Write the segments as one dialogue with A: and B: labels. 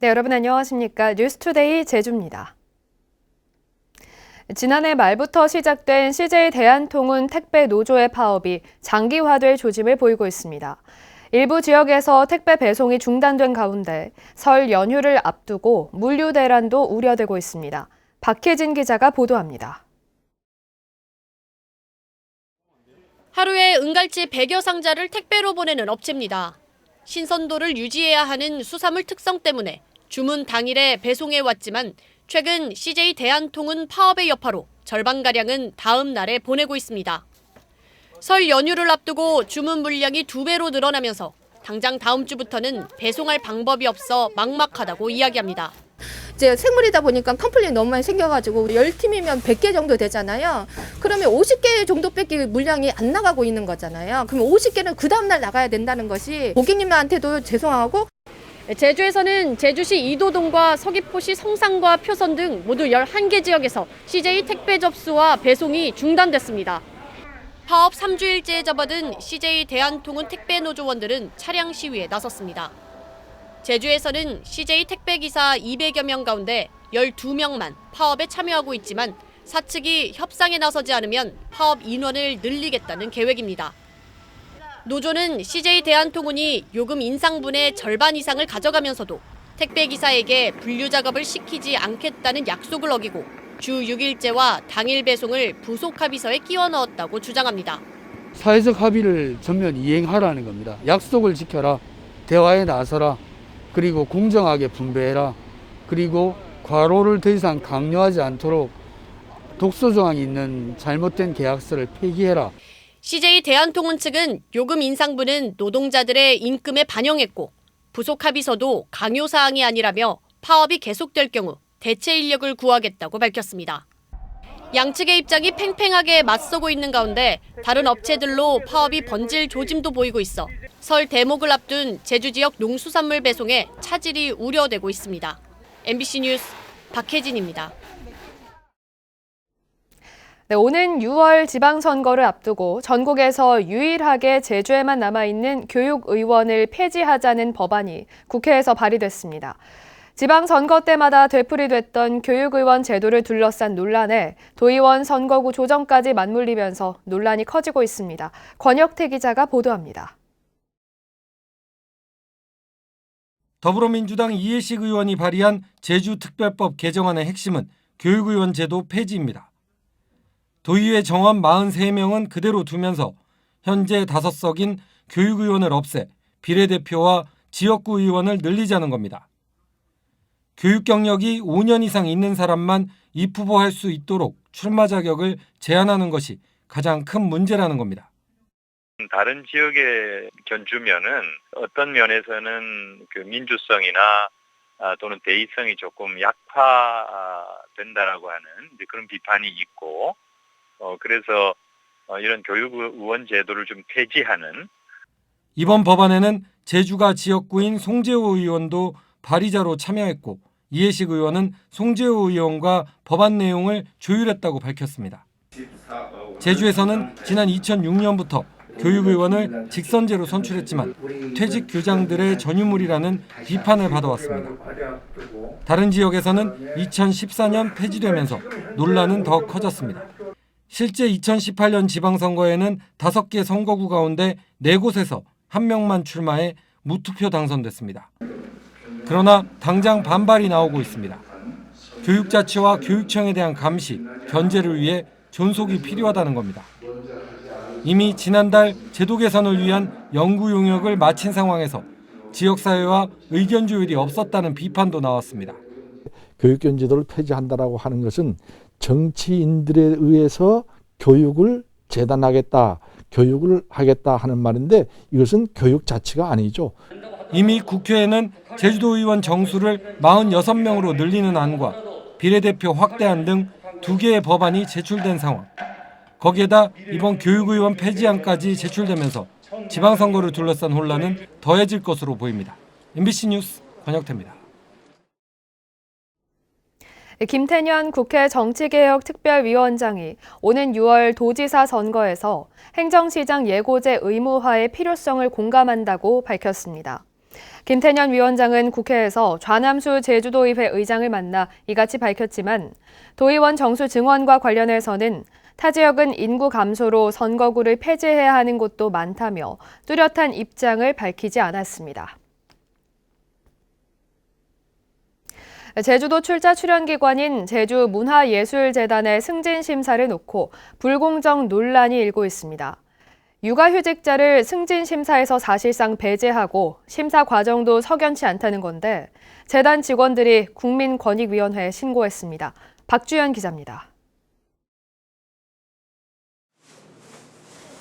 A: 네, 여러분 안녕하십니까? 뉴스투데이 제주입니다. 지난해 말부터 시작된 CJ 대한통운 택배 노조의 파업이 장기화될 조짐을 보이고 있습니다. 일부 지역에서 택배 배송이 중단된 가운데 설 연휴를 앞두고 물류 대란도 우려되고 있습니다. 박혜진 기자가 보도합니다.
B: 하루에 은갈치 100여 상자를 택배로 보내는 업체입니다. 신선도를 유지해야 하는 수산물 특성 때문에 주문 당일에 배송해 왔지만 최근 CJ 대한통운 파업의 여파로 절반가량은 다음 날에 보내고 있습니다. 설 연휴를 앞두고 주문 물량이 2배로 늘어나면서 당장 다음 주부터는 배송할 방법이 없어 막막하다고 이야기합니다.
C: 이제 생물이다 보니까 컴플레인이 너무 많이 생겨가지고 10팀이면 100개 정도 되잖아요. 그러면 50개 정도밖에 물량이 안 나가고 있는 거잖아요. 그럼 50개는 그 다음날 나가야 된다는 것이 고객님한테도 죄송하고.
B: 제주에서는 제주시 이도동과 서귀포시 성산과 표선 등 모두 11개 지역에서 CJ 택배 접수와 배송이 중단됐습니다. 파업 3주일째에 접어든 CJ 대한통운 택배 노조원들은 차량 시위에 나섰습니다. 제주에서는 CJ 택배기사 200여 명 가운데 12명만 파업에 참여하고 있지만 사측이 협상에 나서지 않으면 파업 인원을 늘리겠다는 계획입니다. 노조는 CJ 대한통운이 요금 인상분의 절반 이상을 가져가면서도 택배기사에게 분류 작업을 시키지 않겠다는 약속을 어기고 주 6일제와 당일 배송을 부속 합의서에 끼워 넣었다고 주장합니다.
D: 사회적 합의를 전면 이행하라는 겁니다. 약속을 지켜라, 대화에 나서라, 그리고 공정하게 분배해라, 그리고 과로를 더 이상 강요하지 않도록 독소 조항이 있는 잘못된 계약서를 폐기해라.
B: CJ 대한통운 측은 요금 인상분은 노동자들의 임금에 반영했고 부속 합의서도 강요 사항이 아니라며 파업이 계속될 경우 대체 인력을 구하겠다고 밝혔습니다. 양측의 입장이 팽팽하게 맞서고 있는 가운데 다른 업체들로 파업이 번질 조짐도 보이고 있어 설 대목을 앞둔 제주 지역 농수산물 배송에 차질이 우려되고 있습니다. MBC 뉴스 박혜진입니다.
A: 네, 오는 6월 지방선거를 앞두고 전국에서 유일하게 제주에만 남아있는 교육의원을 폐지하자는 법안이 국회에서 발의됐습니다. 지방선거 때마다 되풀이됐던 교육의원 제도를 둘러싼 논란에 도의원 선거구 조정까지 맞물리면서 논란이 커지고 있습니다. 권혁태 기자가 보도합니다.
E: 더불어민주당 이해식 의원이 발의한 제주특별법 개정안의 핵심은 교육의원 제도 폐지입니다. 도의회 정원 43명은 그대로 두면서 현재 5석인 교육의원을 없애 비례대표와 지역구 의원을 늘리자는 겁니다. 교육 경력이 5년 이상 있는 사람만 입후보할 수 있도록 출마 자격을 제한하는 것이 가장 큰 문제라는 겁니다.
F: 다른 지역에 견주면은 어떤 면에서는 그 민주성이나 또는 대의성이 조금 약화된다라고 하는 그런 비판이 있고, 그래서 이런 교육의원 제도를 좀 폐지하는.
E: 이번 법안에는 제주가 지역구인 송재호 의원도 발의자로 참여했고 이해식 의원은 송재호 의원과 법안 내용을 조율했다고 밝혔습니다. 제주에서는 지난 2006년부터 교육의원을 직선제로 선출했지만 퇴직 교장들의 전유물이라는 비판을 받아왔습니다. 다른 지역에서는 2014년 폐지되면서 논란은 더 커졌습니다. 실제 2018년 지방선거에는 5개 선거구 가운데 4곳에서 1명만 출마해 무투표 당선됐습니다. 그러나 당장 반발이 나오고 있습니다. 교육자치와 교육청에 대한 감시, 견제를 위해 존속이 필요하다는 겁니다. 이미 지난달 제도 개선을 위한 연구 용역을 마친 상황에서 지역사회와 의견 조율이 없었다는 비판도 나왔습니다.
G: 교육권 제도를 폐지한다라고 하는 것은 정치인들에 의해서 교육을 재단하겠다, 교육을 하겠다 하는 말인데 이것은 교육 자치가 아니죠.
E: 이미 국회에는 제주도 의원 정수를 46명으로 늘리는 안과 비례대표 확대안 등 2개의 법안이 제출된 상황. 거기에다 이번 교육의원 폐지안까지 제출되면서 지방선거를 둘러싼 혼란은 더해질 것으로 보입니다. MBC 뉴스 권혁태입니다.
A: 김태년 국회 정치개혁특별위원장이 오는 6월 도지사 선거에서 행정시장 예고제 의무화의 필요성을 공감한다고 밝혔습니다. 김태년 위원장은 국회에서 좌남수 제주도의회 의장을 만나 이같이 밝혔지만 도의원 정수 증원과 관련해서는 타 지역은 인구 감소로 선거구를 폐지해야 하는 곳도 많다며 뚜렷한 입장을 밝히지 않았습니다. 제주도 출자 출연기관인 제주문화예술재단의 승진 심사를 놓고 불공정 논란이 일고 있습니다. 육아휴직자를 승진 심사에서 사실상 배제하고 심사 과정도 석연치 않다는 건데 재단 직원들이 국민권익위원회에 신고했습니다. 박주연 기자입니다.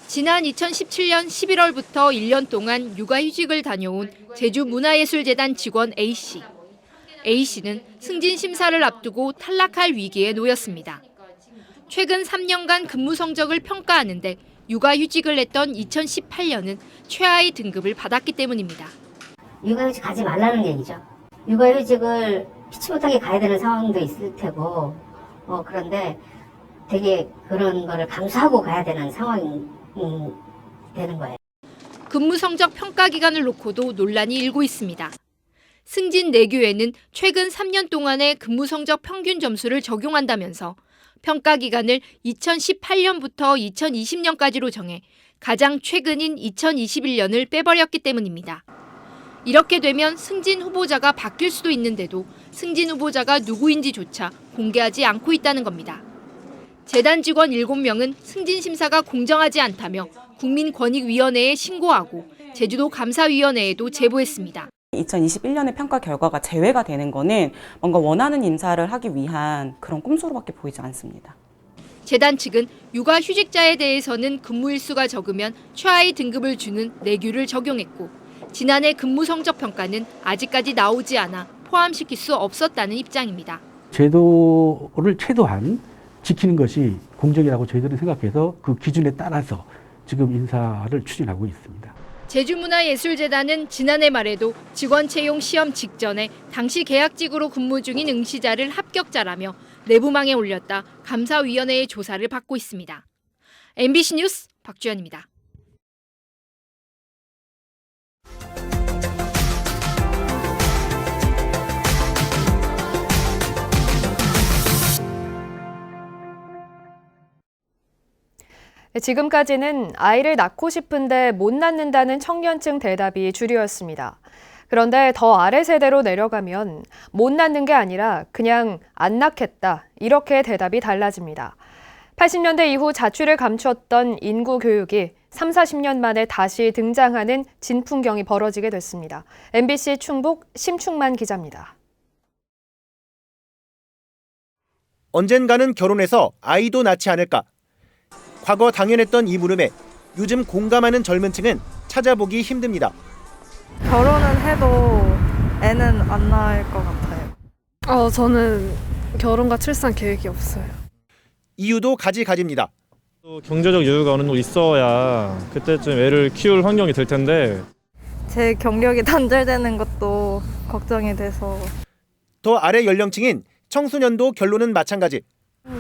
H: 지난 2017년 11월부터 1년 동안 육아휴직을 다녀온 제주문화예술재단 직원 A씨. A씨는 승진 심사를 앞두고 탈락할 위기에 놓였습니다. 최근 3년간 근무 성적을 평가하는데 육아휴직을 했던 2018년은 최하위 등급을 받았기 때문입니다.
I: 육아휴직 가지 말라는 얘기죠. 육아휴직을 피치 못하게 가야 되는 상황도 있을 테고 그런데 되게 그런 거를 감수하고 가야 되는 상황이 되는 거예요.
H: 근무 성적 평가 기간을 놓고도 논란이 일고 있습니다. 승진 내규에는 최근 3년 동안의 근무 성적 평균 점수를 적용한다면서 평가 기간을 2018년부터 2020년까지로 정해 가장 최근인 2021년을 빼버렸기 때문입니다. 이렇게 되면 승진 후보자가 바뀔 수도 있는데도 승진 후보자가 누구인지조차 공개하지 않고 있다는 겁니다. 재단 직원 7명은 승진 심사가 공정하지 않다며 국민권익위원회에 신고하고 제주도 감사위원회에도 제보했습니다.
J: 2021년의 평가 결과가 제외가 되는 거는 뭔가 원하는 인사를 하기 위한 그런 꼼수로밖에 보이지 않습니다.
H: 재단 측은 육아휴직자에 대해서는 근무 일수가 적으면 최하위 등급을 주는 내규를 적용했고 지난해 근무 성적 평가는 아직까지 나오지 않아 포함시킬 수 없었다는 입장입니다.
K: 제도를 최대한 지키는 것이 공정이라고 저희들은 생각해서 그 기준에 따라서 지금 인사를 추진하고 있습니다.
H: 제주문화예술재단은 지난해 말에도 직원 채용 시험 직전에 당시 계약직으로 근무 중인 응시자를 합격자라며 내부망에 올렸다 감사위원회의 조사를 받고 있습니다. MBC 뉴스 박주연입니다.
A: 지금까지는 아이를 낳고 싶은데 못 낳는다는 청년층 대답이 주류였습니다. 그런데 더 아래 세대로 내려가면 못 낳는 게 아니라 그냥 안 낳겠다, 이렇게 대답이 달라집니다. 80년대 이후 자취를 감췄던 인구 교육이 3, 40년 만에 다시 등장하는 진풍경이 벌어지게 됐습니다. MBC 충북 심충만 기자입니다.
L: 언젠가는 결혼해서 아이도 낳지 않을까? 과거 당연했던 이 물음에 요즘 공감하는 젊은 층은 찾아보기 힘듭니다.
M: 결혼은 해도 애는 안 낳을 것 같아요.
N: 저는 결혼과 출산 계획이 없어요.
L: 이유도 가지가지입니다.
O: 경제적 여유가 어느 정도 있어야 그때쯤 애를 키울 환경이 될 텐데
M: 제 경력이 단절되는 것도 걱정이 돼서.
L: 더 아래 연령층인 청소년도 결론은 마찬가지.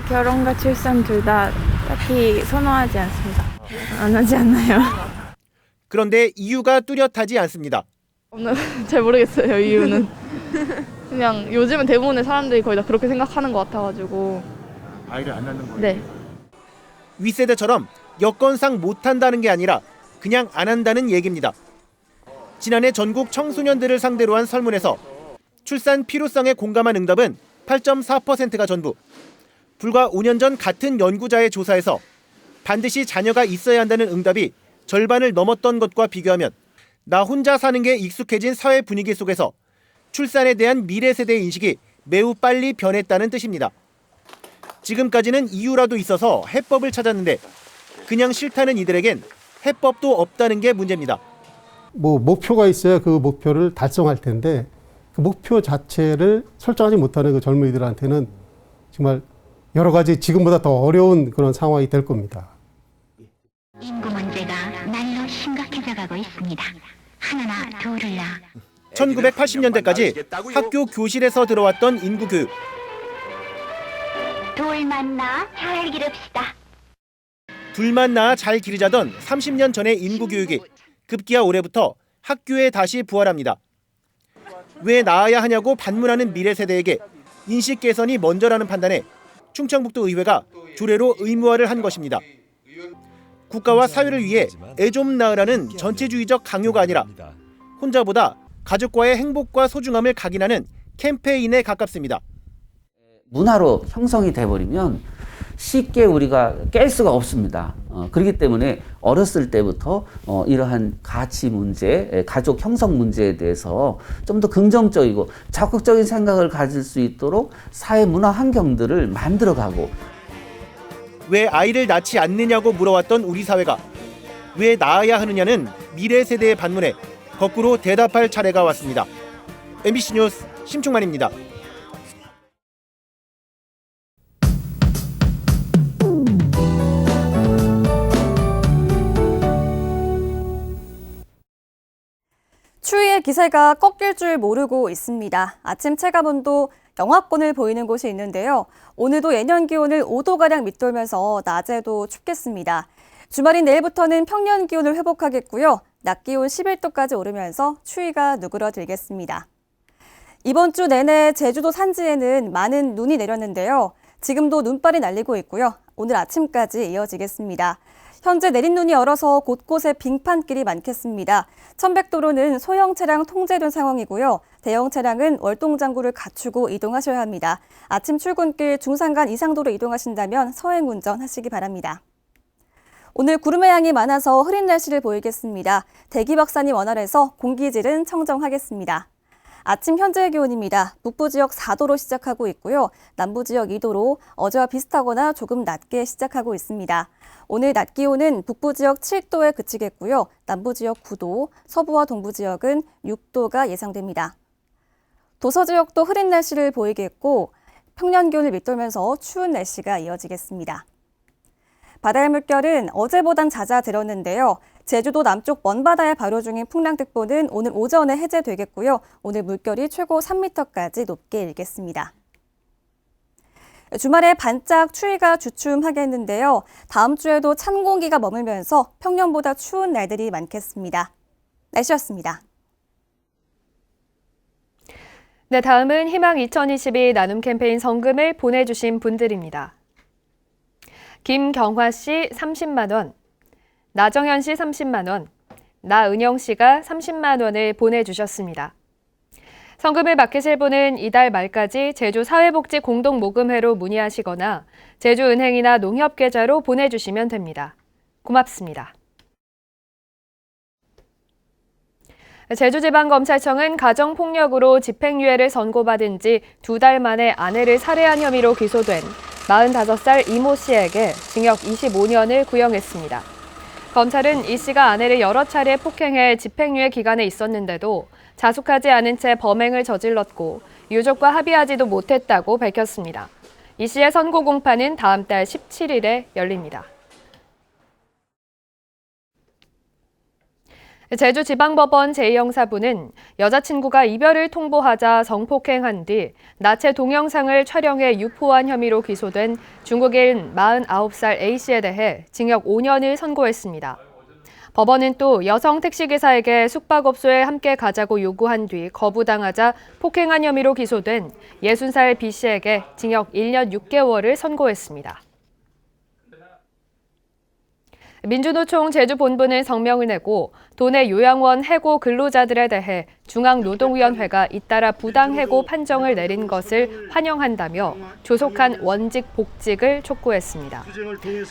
P: 결혼과 출산 둘 다 딱히 선호하지 않습니다. 안 하지 않나요?
L: 그런데 이유가 뚜렷하지 않습니다.
M: 잘 모르겠어요, 이유는. 그냥 요즘은 대부분의 사람들이 거의 다 그렇게 생각하는 것 같아가지고.
L: 아이를 안 낳는 거예요?
M: 네.
L: 윗세대처럼 여건상 못한다는 게 아니라 그냥 안 한다는 얘기입니다. 지난해 전국 청소년들을 상대로 한 설문에서 출산 필요성에 공감한 응답은 8.4%가 전부. 불과 5년 전 같은 연구자의 조사에서 반드시 자녀가 있어야 한다는 응답이 절반을 넘었던 것과 비교하면 나 혼자 사는 게 익숙해진 사회 분위기 속에서 출산에 대한 미래 세대의 인식이 매우 빨리 변했다는 뜻입니다. 지금까지는 이유라도 있어서 해법을 찾았는데 그냥 싫다는 이들에겐 해법도 없다는 게 문제입니다.
Q: 목표가 있어야 그 목표를 달성할 텐데 그 목표 자체를 설정하지 못하는 그 젊은이들한테는 정말 여러 가지 지금보다 더 어려운 그런 상황이 될 겁니다.
R: 인구 문제가 날로 심각해져가고 있습니다. 하나나 둘을나.
L: 1980년대까지 학교 교실에서 들어왔던 인구 교육.
R: 둘만 낳아 잘 기릅시다.
L: 둘만 낳아 잘 기르자던 30년 전의 인구 교육이 급기야 올해부터 학교에 다시 부활합니다. 왜 나아야 하냐고 반문하는 미래 세대에게 인식 개선이 먼저라는 판단에 충청북도 의회가 조례로 의무화를 한 것입니다. 국가와 사회를 위해 애 좀 낳으라는 전체주의적 강요가 아니라 혼자보다 가족과의 행복과 소중함을 각인하는 캠페인에 가깝습니다.
S: 문화로 형성이 돼버리면 쉽게 우리가 깰 수가 없습니다. 그렇기 때문에 어렸을 때부터 이러한 가치 문제, 가족 형성 문제에 대해서 좀 더 긍정적이고 적극적인 생각을 가질 수 있도록 사회 문화 환경들을 만들어가고.
L: 왜 아이를 낳지 않느냐고 물어왔던 우리 사회가 왜 낳아야 하느냐는 미래 세대의 반문에 거꾸로 대답할 차례가 왔습니다. MBC 뉴스 심충만입니다.
T: 추위의 기세가 꺾일 줄 모르고 있습니다. 아침 체감온도 영하권을 보이는 곳이 있는데요. 오늘도 예년 기온을 5도가량 밑돌면서 낮에도 춥겠습니다. 주말인 내일부터는 평년 기온을 회복하겠고요. 낮 기온 11도까지 오르면서 추위가 누그러들겠습니다. 이번 주 내내 제주도 산지에는 많은 눈이 내렸는데요. 지금도 눈발이 날리고 있고요. 오늘 아침까지 이어지겠습니다. 현재 내린 눈이 얼어서 곳곳에 빙판길이 많겠습니다. 천백도로는 소형 차량 통제된 상황이고요. 대형 차량은 월동장구를 갖추고 이동하셔야 합니다. 아침 출근길 중산간 이상도로 이동하신다면 서행 운전하시기 바랍니다. 오늘 구름의 양이 많아서 흐린 날씨를 보이겠습니다. 대기박산이 원활해서 공기질은 청정하겠습니다. 아침 현재 기온입니다. 북부 지역 4도로 시작하고 있고요. 남부 지역 2도로 어제와 비슷하거나 조금 낮게 시작하고 있습니다. 오늘 낮 기온은 북부 지역 7도에 그치겠고요. 남부 지역 9도, 서부와 동부 지역은 6도가 예상됩니다. 도서 지역도 흐린 날씨를 보이겠고 평년 기온을 밑돌면서 추운 날씨가 이어지겠습니다. 바다의 물결은 어제보단 잦아들었는데요. 제주도 남쪽 먼바다에 발효 중인 풍랑특보는 오늘 오전에 해제되겠고요. 오늘 물결이 최고 3m까지 높게 일겠습니다. 주말에 반짝 추위가 주춤하겠는데요. 다음 주에도 찬 공기가 머물면서 평년보다 추운 날들이 많겠습니다. 날씨였습니다.
A: 네, 다음은 희망 2022 나눔 캠페인 성금을 보내주신 분들입니다. 김경화 씨 30만 원, 나정현 씨 30만 원, 나은영 씨가 30만 원을 보내주셨습니다. 성금을 맡기실 분은 이달 말까지 제주사회복지공동모금회로 문의하시거나 제주은행이나 농협계좌로 보내주시면 됩니다. 고맙습니다. 제주지방검찰청은 가정폭력으로 집행유예를 선고받은 지 2달 만에 아내를 살해한 혐의로 기소된 45살 이모 씨에게 징역 25년을 구형했습니다. 검찰은 이 씨가 아내를 여러 차례 폭행해 집행유예 기간에 있었는데도 자숙하지 않은 채 범행을 저질렀고 유족과 합의하지도 못했다고 밝혔습니다. 이 씨의 선고 공판은 다음 달 17일에 열립니다. 제주지방법원 제2형사부는 여자친구가 이별을 통보하자 성폭행한 뒤 나체 동영상을 촬영해 유포한 혐의로 기소된 중국인 49살 A씨에 대해 징역 5년을 선고했습니다. 법원은 또 여성 택시기사에게 숙박업소에 함께 가자고 요구한 뒤 거부당하자 폭행한 혐의로 기소된 60살 B씨에게 징역 1년 6개월을 선고했습니다. 민주노총 제주본부는 성명을 내고 도내 요양원 해고 근로자들에 대해 중앙노동위원회가 잇따라 부당해고 판정을 내린 것을 환영한다며 조속한 원직 복직을 촉구했습니다.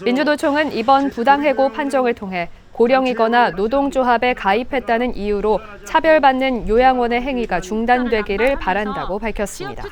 A: 민주노총은 이번 부당해고 판정을 통해 고령이거나 노동조합에 가입했다는 이유로 차별받는 요양원의 행위가 중단되기를 바란다고 밝혔습니다.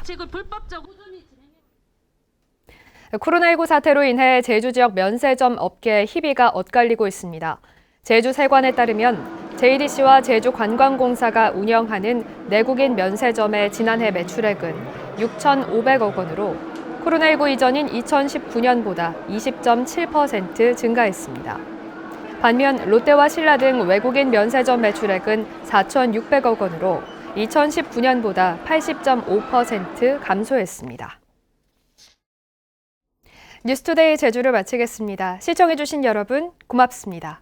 A: 코로나19 사태로 인해 제주 지역 면세점 업계의 희비가 엇갈리고 있습니다. 제주세관에 따르면 JDC와 제주관광공사가 운영하는 내국인 면세점의 지난해 매출액은 6,500억 원으로 코로나19 이전인 2019년보다 20.7% 증가했습니다. 반면 롯데와 신라 등 외국인 면세점 매출액은 4,600억 원으로 2019년보다 80.5% 감소했습니다. 뉴스투데이 제주를 마치겠습니다. 시청해주신 여러분 고맙습니다.